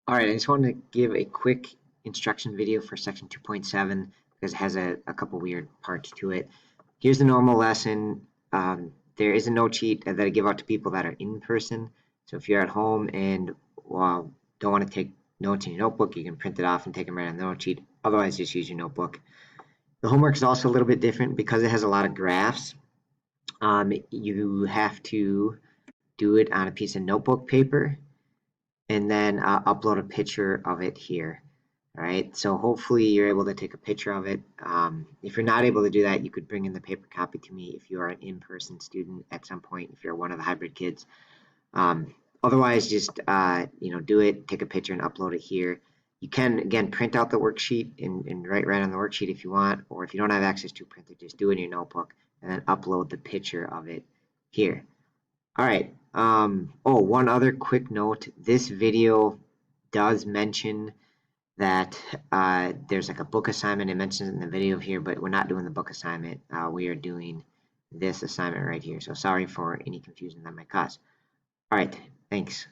All right, I just wanted to give a quick instruction video for section 2.7 because it has a couple weird parts to it. Here's the normal lesson. There is a note sheet that I give out to people that are in person. So if you're at home and don't want to take notes in your notebook, you can print it off and take them right on the note sheet. Otherwise, just use your notebook. The homework is also a little bit different because it has a lot of graphs. You have to do it on a piece of notebook paper and then upload a picture of it here. All right, so hopefully you're able to take a picture of it. If you're not able to do that, you could bring in the paper copy to me if you are an in-person student at some point, if you're one of the hybrid kids. Otherwise, just do it, take a picture and upload it here. You can, again, print out the worksheet and write right on the worksheet if you want, or if you don't have access to a printer, just do it in your notebook and then upload the picture of it here. All right. Oh, one other quick note. This video does mention that there's like a book assignment. It mentions it in the video here, but we're not doing the book assignment. We are doing this assignment right here. So sorry for any confusion that might cause. All right. Thanks.